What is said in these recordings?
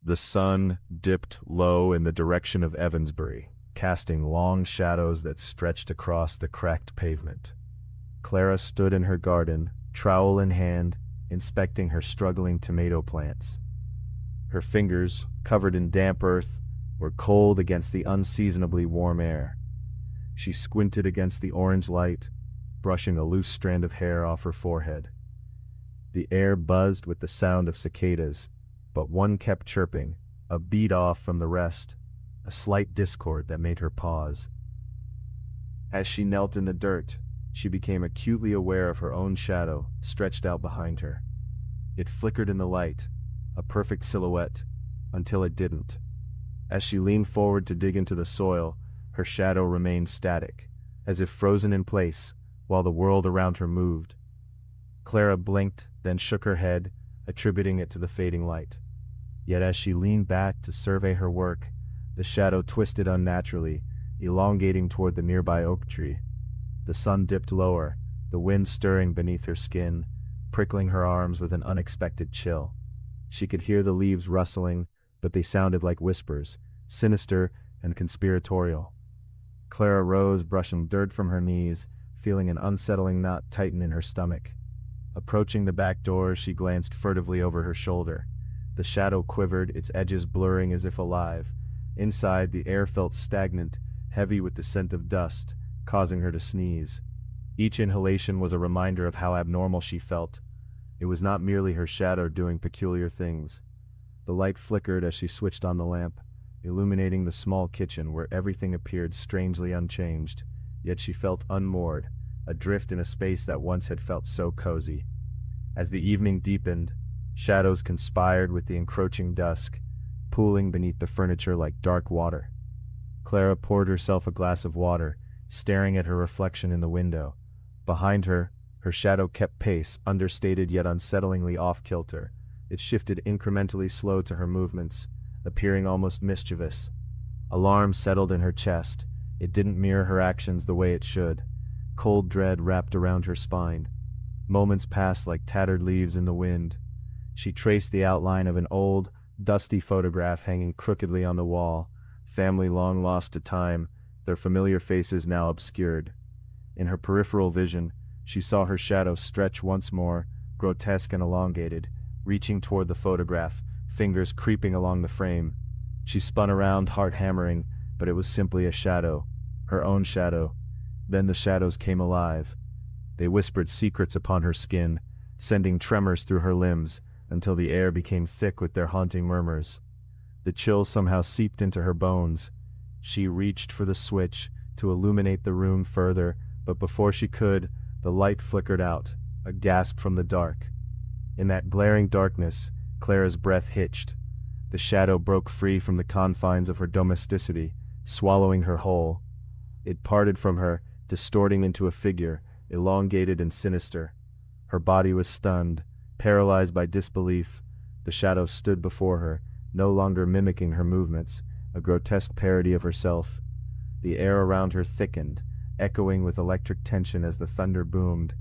The sun dipped low in the direction of Evansbury, casting long shadows that stretched across the cracked pavement. Clara stood in her garden, trowel in hand, inspecting her struggling tomato plants. Her fingers, covered in damp earth, were cold against the unseasonably warm air. She squinted against the orange light, brushing a loose strand of hair off her forehead. The air buzzed with the sound of cicadas, but one kept chirping, a beat off from the rest, a slight discord that made her pause. As she knelt in the dirt, she became acutely aware of her own shadow stretched out behind her. It flickered in the light, a perfect silhouette, until it didn't. As she leaned forward to dig into the soil, her shadow remained static, as if frozen in place, while the world around her moved. Clara blinked, then shook her head, attributing it to the fading light. Yet as she leaned back to survey her work, the shadow twisted unnaturally, elongating toward the nearby oak tree. The sun dipped lower, the wind stirring beneath her skin, prickling her arms with an unexpected chill. She could hear the leaves rustling, but they sounded like whispers, sinister and conspiratorial. Clara rose, brushing dirt from her knees, feeling an unsettling knot tighten in her stomach. Approaching the back door, she glanced furtively over her shoulder. The shadow quivered, its edges blurring as if alive. Inside, the air felt stagnant, heavy with the scent of dust, causing her to sneeze. Each inhalation was a reminder of how abnormal she felt. It was not merely her shadow doing peculiar things. The light flickered as she switched on the lamp, illuminating the small kitchen where everything appeared strangely unchanged, yet she felt unmoored, adrift in a space that once had felt so cozy. As the evening deepened, shadows conspired with the encroaching dusk, pooling beneath the furniture like dark water. Clara poured herself a glass of water, staring at her reflection in the window. Behind her, her shadow kept pace, understated yet unsettlingly off-kilter. It shifted incrementally slow to her movements, appearing almost mischievous. Alarm settled in her chest. It didn't mirror her actions the way it should. Cold dread wrapped around her spine. Moments passed like tattered leaves in the wind. She traced the outline of an old, dusty photograph hanging crookedly on the wall, family long lost to time, their familiar faces now obscured. In her peripheral vision, she saw her shadow stretch once more, grotesque and elongated, reaching toward the photograph, fingers creeping along the frame. She spun around, heart hammering, but it was simply a shadow, her own shadow. Then the shadows came alive. They whispered secrets upon her skin, sending tremors through her limbs, until the air became thick with their haunting murmurs. The chill somehow seeped into her bones. She reached for the switch to illuminate the room further, but before she could, the light flickered out, a gasp from the dark. In that glaring darkness, Clara's breath hitched. The shadow broke free from the confines of her domesticity, swallowing her whole. It parted from her, distorting into a figure, elongated and sinister. Her body was stunned, paralyzed by disbelief. The shadow stood before her, no longer mimicking her movements, a grotesque parody of herself. The air around her thickened, echoing with electric tension as the thunder boomed.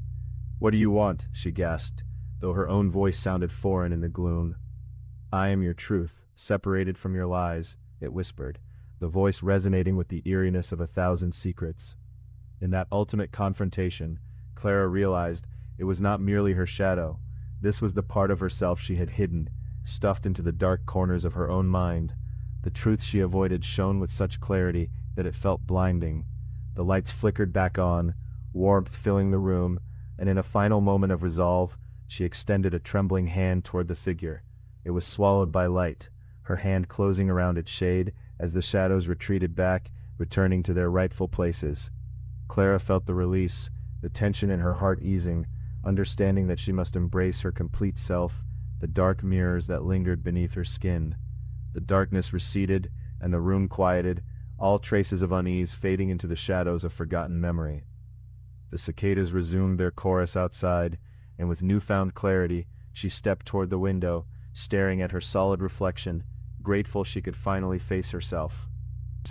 "What do you want?" she gasped, though her own voice sounded foreign in the gloom. "I am your truth, separated from your lies," it whispered, the voice resonating with the eeriness of 1,000 secrets. In that ultimate confrontation, Clara realized it was not merely her shadow. This was the part of herself she had hidden, stuffed into the dark corners of her own mind. The truth she avoided shone with such clarity that it felt blinding. The lights flickered back on, warmth filling the room, and in a final moment of resolve, she extended a trembling hand toward the figure. It was swallowed by light, her hand closing around its shade as the shadows retreated back, returning to their rightful places. Clara felt the release, the tension in her heart easing, understanding that she must embrace her complete self, the dark mirrors that lingered beneath her skin. The darkness receded, and the room quieted, all traces of unease fading into the shadows of forgotten memory. The cicadas resumed their chorus outside, and with newfound clarity, she stepped toward the window, staring at her solid reflection, grateful she could finally face herself.